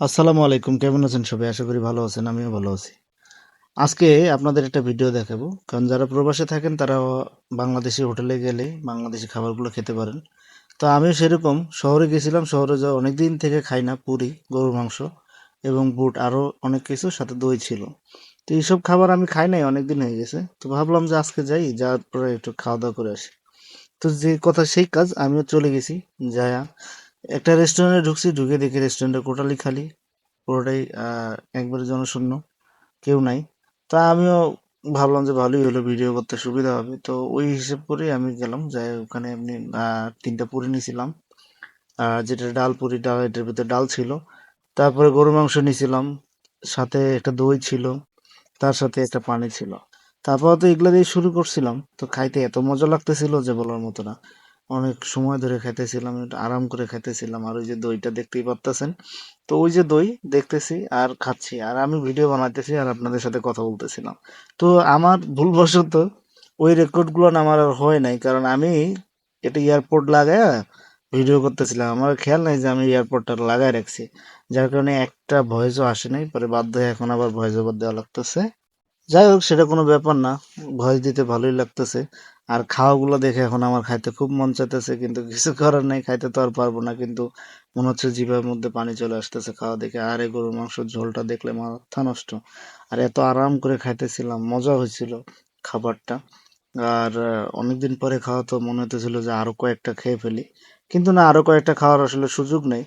আসসালামু আলাইকুম। কেমন আছেন সবাই? আশা করি ভালো আছেন। আমিও ভালো আছি। আজকে আপনাদের একটা ভিডিও দেখাবো। কারণ যারা প্রবাসে থাকেন তারা বাংলাদেশি হোটেলে গেলে বাংলাদেশি খাবারগুলো খেতে পারেন। তো আমিও সেরকম শহরে গেছিলাম। শহরে যাওয়া অনেকদিন থেকে খাই না পুরি, গরুর মাংস এবং বুট আরও অনেক কিছু সাথে দই ছিল। তো এইসব খাবার আমি খাই নাই অনেকদিন হয়ে গেছে। তো ভাবলাম যে আজকে যাই, যাওয়ার পরে একটু খাওয়া-দাওয়া করে আসি। তো যে কথা সেই কাজ, আমিও চলে গেছি। যায়া একটা রেস্টুরেন্টে ঢুকছি, ঢুকে দেখি রেস্টুরেন্টটা টোটালি খালি। পুরোটাই একবারে জনশূন্য, কেউ নাই। তা আমিও ভাবলাম যে ভালোই হলো, ভিডিও করতে সুবিধা হবে। তো ওই হিসেব করেই আমি গেলাম, যাই ওখানে এমনি ৩ টা পুরি নিছিলাম। যেটা ডাল পুরি, এটার ভিতরে ডাল ছিল। তারপরে গরুর মাংস নিছিলাম, সাথে একটা দই ছিল, তার সাথে একটা পানি ছিল। তারপর তো এগুলা দিয়ে শুরু করছিলাম। তো খাইতে এত মজা লাগতেছিল যে বলার মতো না। অনেক সময় ধরে খাইতেছিলাম, একটু আরাম করে খাইতেছিলাম। আর ওই যে দইটা দেখতেই পারতেছেন। তো ওই যে দই দেখতেছি আর খাচ্ছি, আর আমি ভিডিও বানাইতেছি আর আপনাদের সাথে কথা বলতেছিলাম। তো আমার ভুলবশত ওই রেকর্ড গুলো না আমার আর হয় নাই, কারণ আমি এটা এয়ারপোর্ট লাগায়া ভিডিও করতেছিলাম। আমার খেয়াল নাই যে আমি এয়ারপোর্টটা লাগাই রাখছি, যার কারণে একটা ভয়েসও আসে নাই। পরে বাধ্য হয়ে এখন আবার ভয়েস ওভার দেওয়া লাগতেছে। যাই হোক, সেটা কোনো ব্যাপার না। ভয়েস দিতে ভালোই লাগতেছে। আর খাওয়াগুলো দেখে এখন আমার খাইতে খুব মন চাইতেছে, কিন্তু কিছু করার নাই, খাইতে তো আর পারবো না। কিন্তু মনে হচ্ছে জিভের মধ্যে পানি চলে আসতেছে খাওয়া দেখে। আর এই গরুর মাংসের ঝোলটা দেখলে মাথা নষ্ট। আর এত আরাম করে খাইতেছিলাম, মজা হয়েছিল খাবারটা। আর অনেকদিন পরে খাওয়া, তো মনে হতেছিল যে আরো কয়েকটা খেয়ে ফেলি, কিন্তু না, আরো কয়েকটা খাওয়ার আসলে সুযোগ নেই।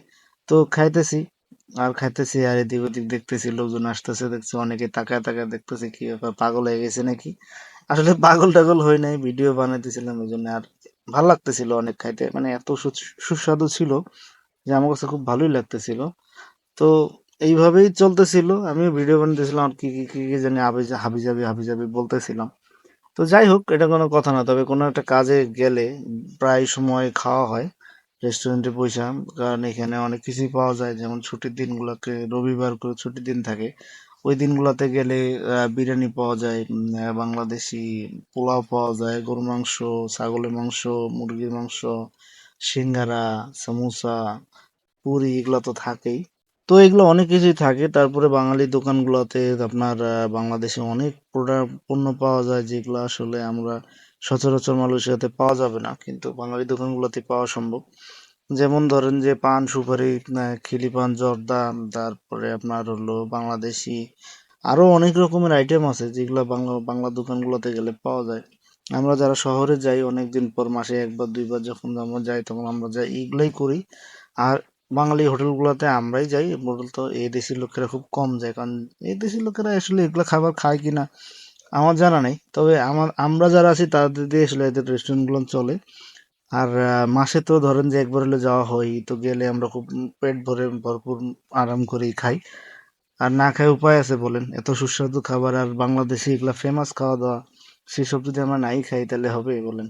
তো খাইতেছি আর খাইতেছি, আর এদিক ওদিক দেখতেছি, লোকজন আসতেছে, দেখছি অনেকে তাকায় তাকায় দেখতেছে, কি ব্যাপার, পাগল হয়ে গেছে নাকি? আসলে পাগল টাগল হই নাই, ভিডিও বানাইতেছিলাম এই জন্য। আর ভাল লাগতেছিল অনেক খাইতে, মানে এত সুস্বাদু ছিল যে আমার কাছে খুব ভালোই লাগতেছিল। তো এইভাবেই চলতেছিল, আমিও ভিডিও বানাইতেছিলাম, আর কি জানি হাবি জাবি বলতেছিলাম। তো যাই হোক, এটা কোনো কথা না। তবে কোনো একটা কাজে গেলে প্রায় সময় খাওয়া হয় রেস্টুরেন্টে পয়সা, কারণ এখানে অনেক কিছুই পাওয়া যায়। যেমন ছুটির দিনগুলোতে রবিবার করে ছুটির দিন থাকে, ওই দিনগুলোতে গেলে বিরিয়ানি পাওয়া যায়, বাংলাদেশি পোলাও পাওয়া যায়, গরুর মাংস, ছাগলের মাংস, মুরগির মাংস, সিঙ্গারা, সমোসা, পুরি, এগুলো তো থাকেই। তো এগুলো অনেক কিছুই থাকে। তারপরে বাঙালি দোকানগুলোতে আপনার বাংলাদেশে অনেক পণ্য পাওয়া যায়, যেগুলো আসলে আমরা সচরাচর মালয়েশিয়াতে পাওয়া যাবে না, কিন্তু বাঙালি দোকানগুলোতে পাওয়া সম্ভব। যেমন ধরেন যে পান সুপারি, খিলি পান, জর্দা, তারপরে আপনার হলো বাংলাদেশি আরো অনেক রকমের আইটেম আছে, যেগুলো বাংলা বাংলা দোকানগুলোতে গেলে পাওয়া যায়। আমরা যারা শহরে যাই অনেকদিন পর, মাসে একবার দুইবার যখন আমরা যাই, তখন আমরা যাই এইগুলাই করি। আর বাঙালি হোটেলগুলোতে আমরাই যাই, মূলত এই দেশি লোকেরা খুব কম যায়, কারণ এই দেশি লোকেরা আসলে এগুলো খাবার খায় কিনা আমার জানা নেই। তবে আমরা যারা আছি তাদের দিয়ে আসলে এদের রেস্টুরেন্টগুলো চলে। আর মাসে তো ধরেন যে একবার হলে যাওয়া হয়, তো গেলে আমরা খুব পেট ভরে ভরপুর আরাম করেই খাই। আর না খায় উপায় আছে বলেন? এত সুস্বাদু খাবার আর বাংলাদেশে এগুলা ফেমাস খাওয়া দাওয়া, সেসব যদি আমরা নাই খাই তাহলে হবে বলেন?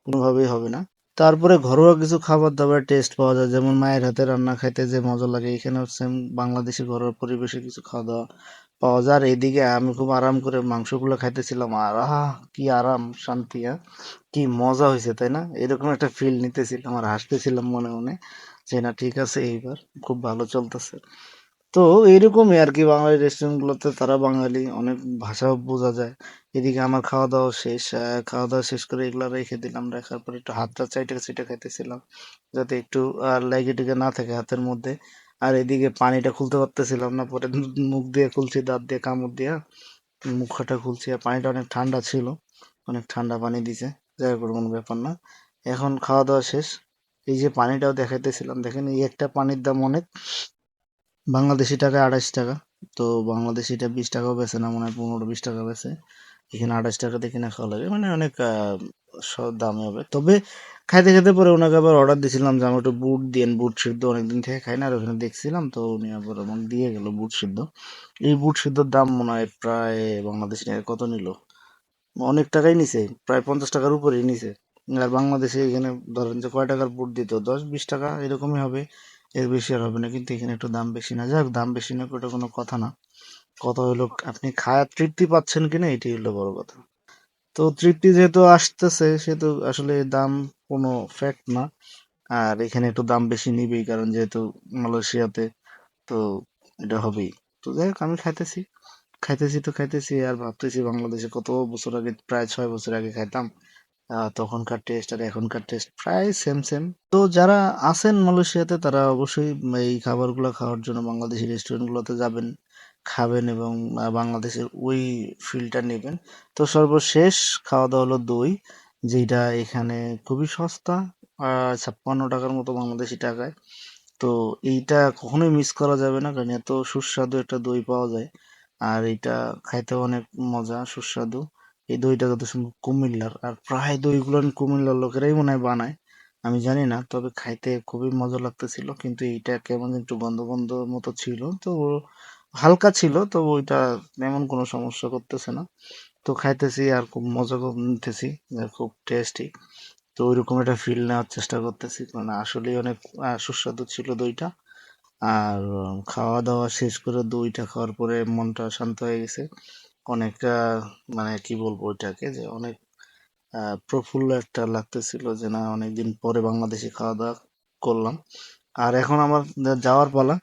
কোনোভাবেই হবে না। তারপরে ঘরোয়া কিছু খাবার দাবার টেস্ট পাওয়া যায়, যেমন মায়ের হাতে রান্না খাইতে যে মজা লাগে, এখানেও সেম বাংলাদেশি ঘরোয়া পরিবেশে কিছু খাওয়া দাওয়া পাওয়া যায়। আর এইদিকে আমি খুব আরাম করে মাংসগুলো খাইতেছিলাম, আর কি আরাম, শান্তি! কি মজা হয়েছে তাই না? এরকম একটা ফিল নিতেছিলাম আর হাসতেছিলাম মনে মনে, যে না ঠিক আছে, এইবার খুব ভালো চলতেছে। তো এইরকমই আর কি, বাঙালি রেস্টুরেন্ট গুলোতে তারা বাঙালি, অনেক ভাষাও বোঝা যায়। এদিকে আমার খাওয়া দাওয়া শেষ, খাওয়া দাওয়া শেষ করে এগুলা রেখে দিলাম, রাখার পর একটু হাতটা চাইটে চিটে খাইতেছিলাম, যাতে একটু লেগে টেগে না থাকে হাতের মধ্যে। আর এদিকে পানিটা খুলতে পারতেছিলাম না, পরে মুখ দিয়ে খুলছি, দাঁত দিয়ে কামড় দিয়া মুখটা খুলছি। আর পানিটা অনেক ঠান্ডা ছিল, অনেক ঠান্ডা পানি দিছে। যাই হোক, ওর কোনো ব্যাপার না। এখন খাওয়া দাওয়া শেষ, এই যে পানিটাও দেখাইতেছিলাম, দেখেন এই একটা পানির দাম অনেক, বাংলাদেশি টাকায় 28 টাকা। তো বাংলাদেশিটা 20 টাকাও বেছে না, মনে হয় 15-20 টাকা বেছে। এখানে 28 টাকাতে কিনে খাওয়া লাগে, মানে অনেক দামে হবে। তবে খাইতে খেতে পরে ওনাকে আবার অর্ডার দিয়েছিলাম যে আমার একটু বুট দিয়েন, বুট সিদ্ধ অনেকদিন থেকে খাই না, আর ওখানে দেখছিলাম, তো উনি আবার আমাকে দিয়ে গেল বুট সিদ্ধ। এই বুট সিদ্ধর দাম মনে হয় প্রায় বাংলাদেশি টাকায় কত নিল, অনেক টাকাই নিছে, প্রায় 50 টাকার উপরেই নিছে। আর বাংলাদেশে এখানে ধরেন যে কয় টাকার বুট দিত, 10-20 টাকা এরকমই হবে, এর বেশি আর হবে না। কিন্তু এখানে একটু দাম বেশি, না যাক, দাম বেশি না ওটা কোনো কথা না। কথা হলো আপনি খায়া তৃপ্তি পাচ্ছেন কিনা, এটাই হলো বড় কথা। তো তৃপ্তি যেহেতু আসতেছে, সেহেতু আসলে দাম কোনো ফ্যাক্ট না। আর এখানে একটু দাম বেশি নিবেই, কারণ যেহেতু মালয়েশিয়াতে, তো এটা হবেই। তো যাই হোক আমি খাইতেছি আর ভাবতেছি বাংলাদেশে কত বছর আগে, প্রায় 6 বছর আগে খাইতাম। তখনকার টেস্ট আর এখনকার টেস্ট প্রায় সেম সেম। তো যারা আছেন মালয়েশিয়াতে তারা অবশ্যই এই খাবারগুলো খাওয়ার জন্য বাংলাদেশি রেস্টুরেন্টগুলোতে যাবেন, খাবেন এবং বাংলাদেশের ওই ফিলটা নেবেন। তো সর্বশেষ খাওয়া দাওয়া হলো দই, যেটা এখানে খুবই সস্তা, 56 টাকার মতো বাংলাদেশি টাকায়। তো এইটা কখনোই মিস করা যাবে না, কারণ এত সুস্বাদু একটা দই পাওয়া যায়। আর এটা খাইতে অনেক মজা, সুস্বাদু। এই দইটা কত সুন্দর, কুমিল্লার। আর প্রায় দইগুলো কুমিল্লার লোকেরাই মনে হয় বানায়, আমি জানি না, তবে খাইতে খুবই মজা লাগতেছিল। কিন্তু এইটা কেমন একটু গন্ধ গন্ধ মতো ছিল, তো হালকা ছিল, তো ওইটা তেমন কোনো সমস্যা করতেছে না। তো খাইতেছি আর খুব মজা নিতেছি, খুব টেস্টি। তো ওইরকম একটা ফিল নেওয়ার চেষ্টা করতেছি, মানে আসলেই অনেক সুস্বাদু ছিল দইটা। আর খাওয়া দাওয়া শেষ করে দইটা খাওয়ার পরে মনটা শান্ত হয়ে গেছে অনেকটা। মানে কি বলবো ওইটাকে, যে অনেক প্রফুল্ল একটা লাগতেছিল, যে না অনেকদিন পরে বাংলাদেশি খাওয়া দাওয়া করলাম। আর এখন আমার যাওয়ার পালা।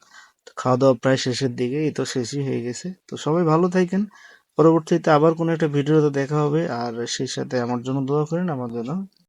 খাওয়া দাওয়া প্রায় শেষের দিকে, এই তো শেষই হয়ে গেছে। তো সবাই ভালো থাকেন, পরবর্তীতে আবার কোনো একটা ভিডিওতে দেখা হবে। আর সেই সাথে আমার জন্য দোয়া করেন, আমার জন্য